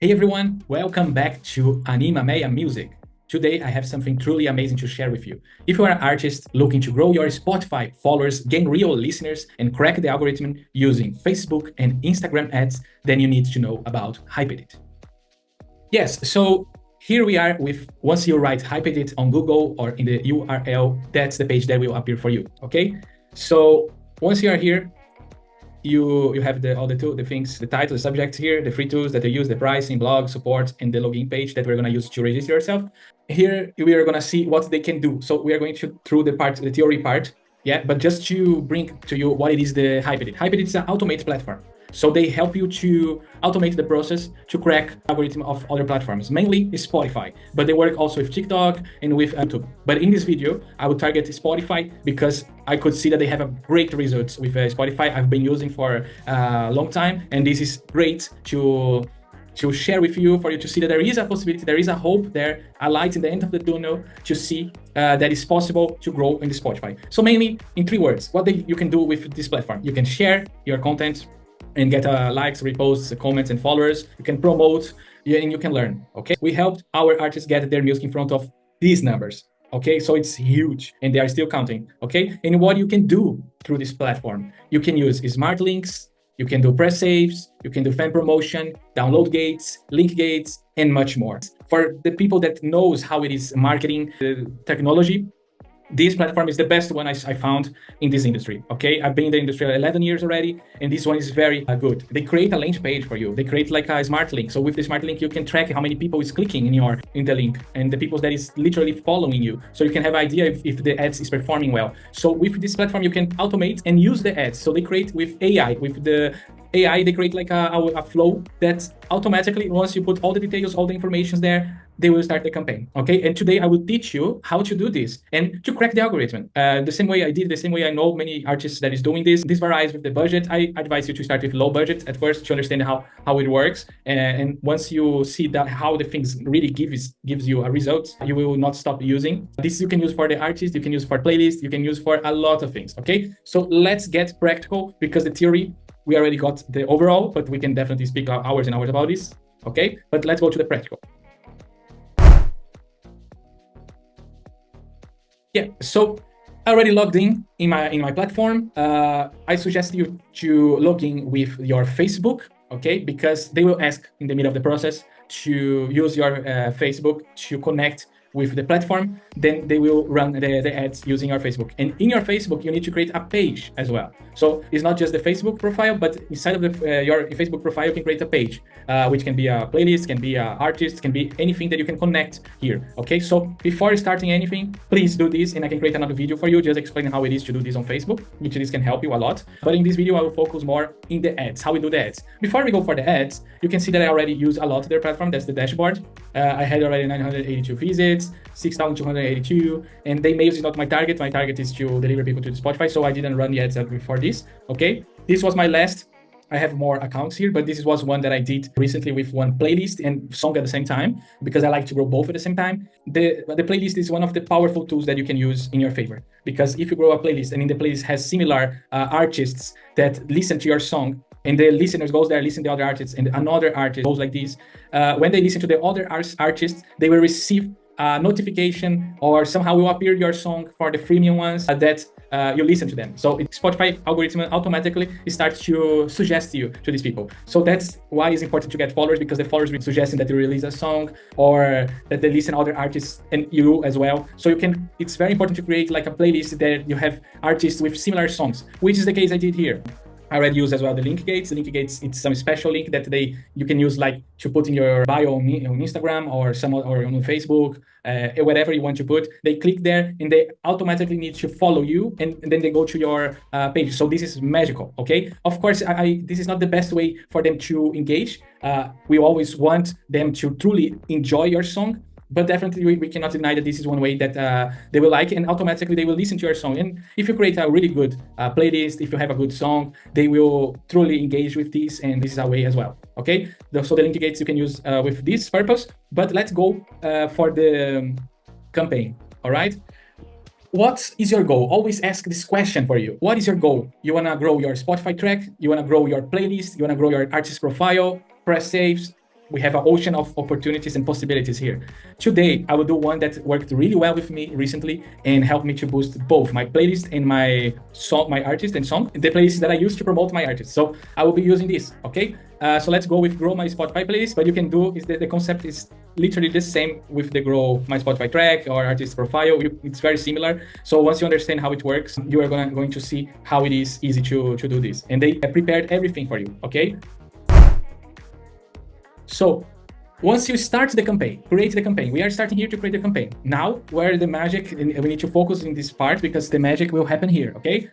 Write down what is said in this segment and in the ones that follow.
Hey everyone, welcome back to Anima Meia Music. Today I have something truly amazing to share with you. If you are an artist looking to grow your Spotify followers, gain real listeners, and crack the algorithm using Facebook and Instagram ads, then you need to know about Hyppedit. Yes, so here we are with, once you write Hyppedit on Google or in the URL, that's the page that will appear for you, okay? So once you are here, you have all the things, the title, the subject here, the free tools that you use, the pricing, blog, support, and the login page that we're going to use to register yourself. Here we are going to see what they can do. So we are going to through the theory part, but just to bring to you what it is the Hyppedit. Hyppedit is an automated platform. So they help you to automate the process to crack algorithm of other platforms, mainly Spotify, but they work also with TikTok and with YouTube. But in this video, I will target Spotify because I could see that they have a great results with Spotify. I've been using for a long time, and this is great to share with you, for you to see that there is a possibility, there is a hope there, a light in the end of the tunnel to see that it's possible to grow in the Spotify. So mainly in 3 words, what you can do with this platform. You can share your content and get likes, reposts, comments, and followers. You can promote, and you can learn, okay? We helped our artists get their music in front of these numbers, okay? So it's huge, and they are still counting, okay? And what you can do through this platform, you can use smart links, you can do press saves, you can do fan promotion, download gates, link gates, and much more. For the people that knows how it is marketing the technology, this platform is the best one I found in this industry, okay? I've been in the industry 11 years already, and this one is very good. They create a link page for you. They create like a smart link. So with the smart link, you can track how many people is clicking in the link and the people that is literally following you. So you can have an idea if the ads is performing well. So with this platform, you can automate and use the ads. So they create with AI, with the AI, they create like a flow that automatically, once you put all the details, all the information there, they will start the campaign, okay? And today I will teach you how to do this and to crack the algorithm. The same way I did, the same way I know many artists that is doing this. This varies with the budget. I advise you to start with low budget at first to understand how it works. And once you see that how the things really gives you a result, you will not stop using. This you can use for the artist, you can use for playlists, you can use for a lot of things, okay? So let's get practical, because the theory, we already got the overall, but we can definitely speak hours and hours about this, okay? But let's go to the practical. Yeah, so I already logged in my platform. I suggest you to log in with your Facebook, okay? Because they will ask in the middle of the process to use your Facebook to connect with the platform. Then they will run the ads using your Facebook. And in your Facebook, you need to create a page as well. So it's not just the Facebook profile, but inside of your Facebook profile, you can create a page, which can be a playlist, can be an artist, can be anything that you can connect here, okay? So before starting anything, please do this, and I can create another video for you just explaining how it is to do this on Facebook, which this can help you a lot. But in this video, I will focus more in the ads, how we do the ads. Before we go for the ads, you can see that I already use a lot of their platform. That's the dashboard. I had already 982 visits, 6,282, and the emails is not my target. My target is to deliver people to the Spotify, so I didn't run the ads before this, okay? This was my last. I have more accounts here, but this was one that I did recently with one playlist and song at the same time, because I like to grow both at the same time. The playlist is one of the powerful tools that you can use in your favor, because if you grow a playlist and in the playlist has similar artists that listen to your song, and the listeners goes there, listen to the other artists, and another artist goes like this, when they listen to the other artists, they will receive a notification, or somehow will appear your song for the freemium ones that you listen to them. So Spotify algorithm automatically starts to suggest you to these people. So that's why it's important to get followers, because the followers will suggesting that you release a song, or that they listen to other artists and you as well. So it's very important to create like a playlist that you have artists with similar songs, which is the case I did here. I already use as well the link gates. The link gates, it's some special link that you can use like to put in your bio on Instagram or on Facebook, whatever you want to put. They click there and they automatically need to follow you, and then they go to your page. So this is magical, okay? Of course, this is not the best way for them to engage. We always want them to truly enjoy your song, but definitely we cannot deny that this is one way that they will like, and automatically they will listen to your song. And if you create a really good playlist, if you have a good song, they will truly engage with this, and this is a way as well, okay? So the link gates you can use with this purpose, but let's go for the campaign, all right? What is your goal? Always ask this question for you. What is your goal? You wanna grow your Spotify track? You wanna grow your playlist? You wanna grow your artist profile? Press saves? we have an ocean of opportunities and possibilities here. Today, I will do one that worked really well with me recently and helped me to boost both my playlist and my song, my artist and song, the playlist that I use to promote my artist. So I will be using this, okay? So let's go with grow my Spotify playlist. But you can do is the concept is literally the same with the grow my Spotify track or artist profile. It's very similar. So once you understand how it works, you are going to see how it is easy to do this. And they prepared everything for you, okay? So once you start the campaign, create the campaign. We are starting here to create the campaign. Now, where the magic, we need to focus in this part because the magic will happen here, okay?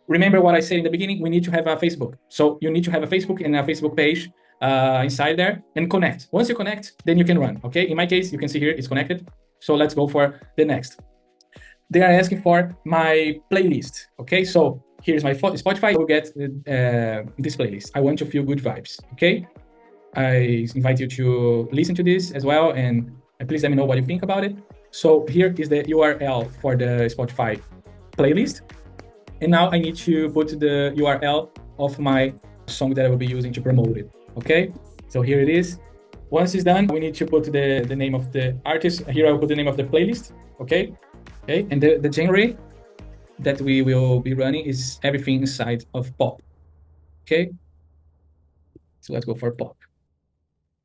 Remember what I said in the beginning, we need to have a Facebook. So you need to have a Facebook and a Facebook page inside there and connect. Once you connect, then you can run, okay? In my case, you can see here, it's connected. So let's go for the next. They are asking for my playlist, okay? So here's my Spotify, I will get this playlist. I want to feel good vibes, okay? I invite you to listen to this as well, and please let me know what you think about it. So here is the URL for the Spotify playlist. And now I need to put the URL of my song that I will be using to promote it, okay? So here it is. Once it's done, we need to put the name of the artist. Here I will put the name of the playlist, okay? Okay, and the genre that we will be running is everything inside of pop, okay? So let's go for pop.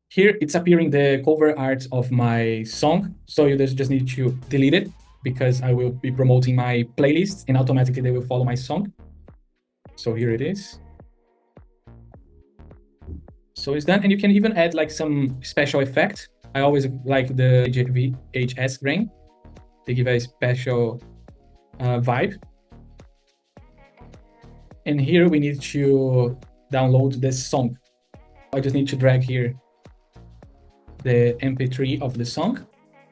Here it's appearing the cover art of my song. So you just need to delete it because I will be promoting my playlist and automatically they will follow my song. So here it is. So it's done. And you can even add like some special effect. I always like the VHS grain. They give a special vibe. And here we need to download the song. I just need to drag here the MP3 of the song,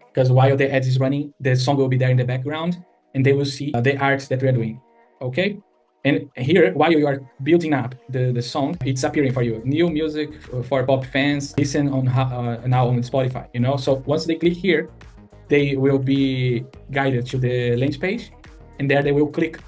because while the ad is running, the song will be there in the background and they will see the art that we are doing, okay? And here, while you are building up the song, it's appearing for you. New music for pop fans, listen on now on Spotify, you know? So once they click here, they will be guided to the landing page and there they will click.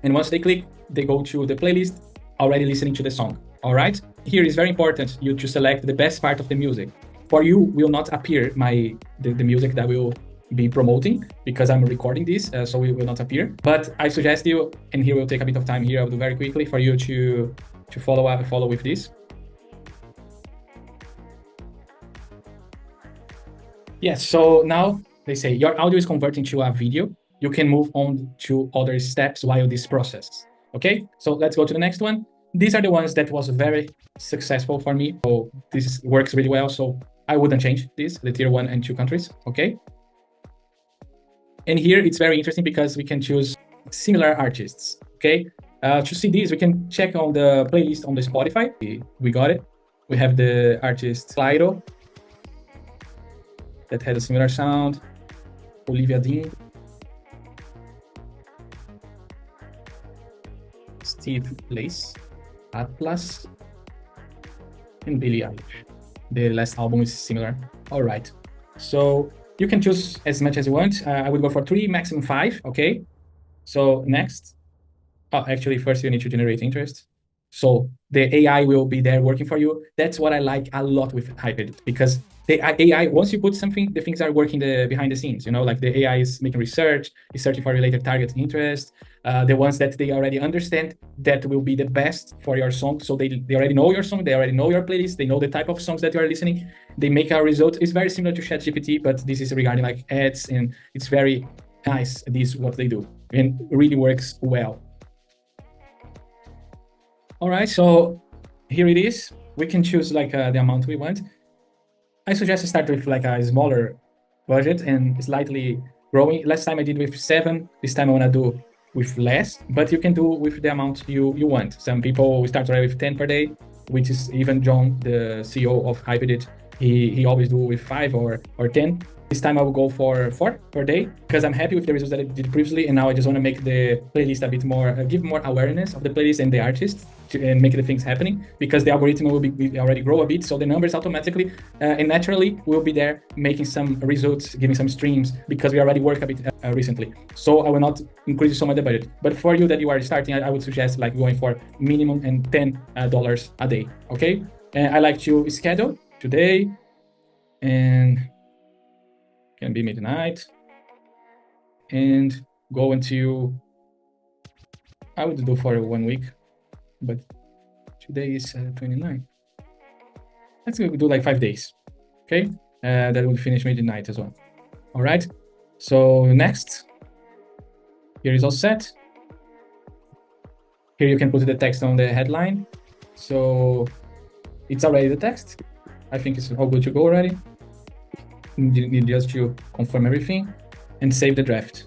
And once they click, they go to the playlist already listening to the song, all right? Here is very important you to select the best part of the music. For you will not appear the music that will be promoting because I'm recording this, so it will not appear. But I suggest you, and here will take a bit of time here, I'll do very quickly for you to follow with this. Yes, so now they say your audio is converting to a video. You can move on to other steps while this process. Okay, so let's go to the next one. These are the ones that was very successful for me. So this works really well. So I wouldn't change this, the tier 1 and 2 countries, okay? And here it's very interesting because we can choose similar artists, okay? To see these, we can check on the playlist on the Spotify. We got it. We have the artist Clyro that had a similar sound, Olivia Dean, Steve Lace, Atlas, and Billie Eilish. The last album is similar. All right. So you can choose as much as you want. I would go for 3, maximum 5. Okay. So next. Oh, actually, first you need to generate interest. So the AI will be there working for you. That's what I like a lot with Hyppedit because the AI, once you put something, the things are working behind the scenes. You know, like the AI is making research, is searching for related target interest. The ones that they already understand that will be the best for your song. So they already know your song, they already know your playlist, they know the type of songs that you are listening. They make a result. It's very similar to ChatGPT, but this is regarding like ads, and it's very nice. This is what they do, and really works well. All right, so here it is. We can choose like the amount we want. I suggest to start with like a smaller budget and slightly growing. Last time I did with 7. This time I want to do with less, but you can do with the amount you want. Some people start already with 10 per day, which is even John, the CEO of Hyppedit. He always do with 5 or 10. This time I will go for 4 per day because I'm happy with the results that I did previously, and now I just want to make the playlist a bit more, give more awareness of the playlist and the artist, and make the things happening, because the algorithm will be already grow a bit, so the numbers automatically and naturally will be there making some results, giving some streams, because we already work a bit recently. So I will not increase so much the budget. But for you that you are starting, I would suggest like going for minimum and $10 a day. Okay, I like to schedule today, and can be midnight, and go until, I would do for 1 week, but today is 29. Let's do like 5 days, okay? That will finish midnight as well. All right, so next, here is all set. Here you can put the text on the headline. So it's already the text. I think it's all good to go already. You need just to confirm everything and save the draft.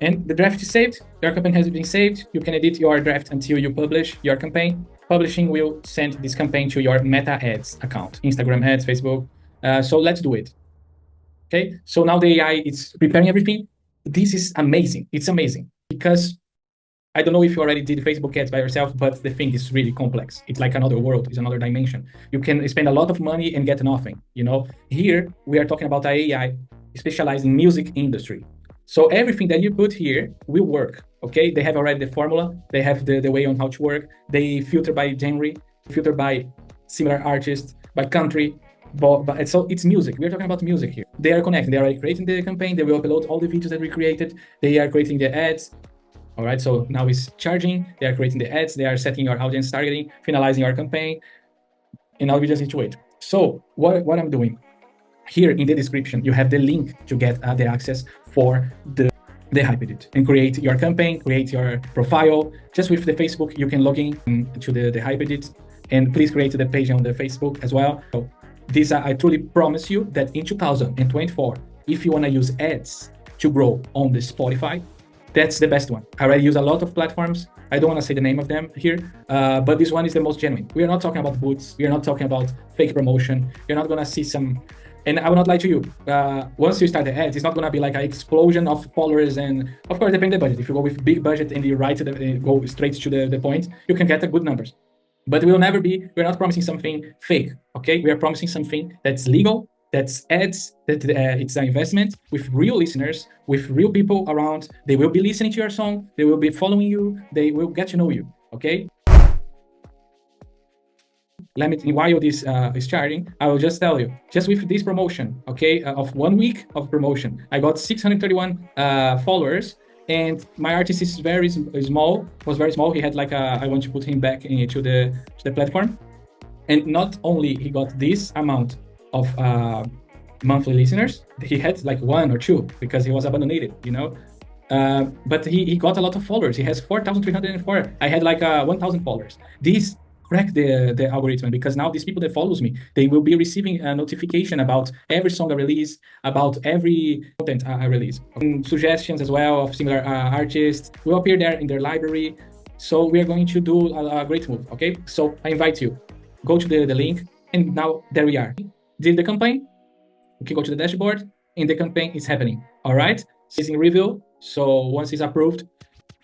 And the draft is saved. Your campaign has been saved. You can edit your draft until you publish your campaign. Publishing will send this campaign to your Meta Ads account, Instagram ads, Facebook. So let's do it. Okay, so now the AI is preparing everything. This is amazing. It's amazing because I don't know if you already did Facebook ads by yourself, but the thing is really complex. It's like another world, it's another dimension. You can spend a lot of money and get nothing, you know? Here, we are talking about AI specialized in music industry. So everything that you put here will work, okay? They have already the formula, they have the way on how to work, they filter by genre, filter by similar artists, by country, but so it's music. We're talking about music here. They are connecting, they're already creating the campaign, they will upload all the videos that we created, they are creating the ads. All right, so now it's charging, they are creating the ads, they are setting your audience targeting, finalizing your campaign, and now we just need to wait. So what I'm doing, here in the description, you have the link to get the access for the Hyppedit and create your campaign, create your profile. Just with the Facebook, you can log in to the Hyppedit, and please create the page on the Facebook as well. So this, I truly promise you that in 2024, if you want to use ads to grow on the Spotify, that's the best one. I already use a lot of platforms. I don't want to say the name of them here, but this one is the most genuine. We are not talking about boots. We are not talking about fake promotion. You're not going to see some, and I will not lie to you. Once you start the ads, it's not going to be like an explosion of followers. And of course, depending on the budget. If you go with big budget and you go straight to the point, you can get good numbers. But we will never be, we're not promising something fake, okay? We are promising something that's legal, that's ads, that it's an investment with real listeners, with real people around. They will be listening to your song, they will be following you, they will get to know you, okay? Let me, while this is starting, I will just tell you, just with this promotion, okay, of 1 week of promotion, I got 631 followers, and my artist is very small, was very small. He had like I want to put him back into the platform. And not only he got this amount of monthly listeners, he had like 1 or 2 because he was abandoned, you know. But he got a lot of followers. He has 4,304. I had like 1,000 followers. This cracked the algorithm, because now these people that follows me, they will be receiving a notification about every song I release, about every content I release. And suggestions as well of similar artists will appear there in their library. So we are going to do a great move, okay? So I invite you, go to the link, and now there we are. Did the campaign, you can go to the dashboard, and the campaign is happening, all right? It's in review, so once it's approved,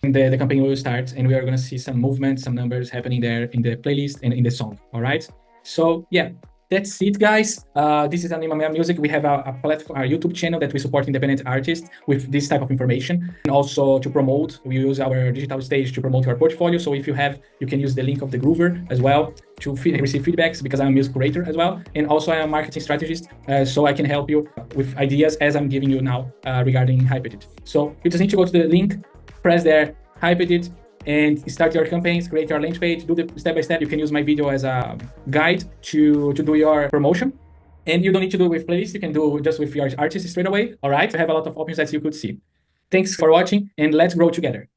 the campaign will start, and we are going to see some movement, some numbers happening there in the playlist and in the song, all right? So yeah, that's it, guys. This is Anima Music. We have a platform, a YouTube channel that we support independent artists with this type of information, and also to promote. We use our digital stage to promote your portfolio. So if you have, you can use the link of the Groover as well to receive feedbacks, because I'm a music creator as well, and also I am a marketing strategist, so I can help you with ideas as I'm giving you now regarding Hyppedit. So you just need to go to the link, press there, Hyppedit, and start your campaigns, create your landing page, do the step-by-step. You can use my video as a guide to do your promotion. And you don't need to do it with playlists, you can do just with your artist straight away, all right? You have a lot of options that you could see. Thanks for watching, and let's grow together.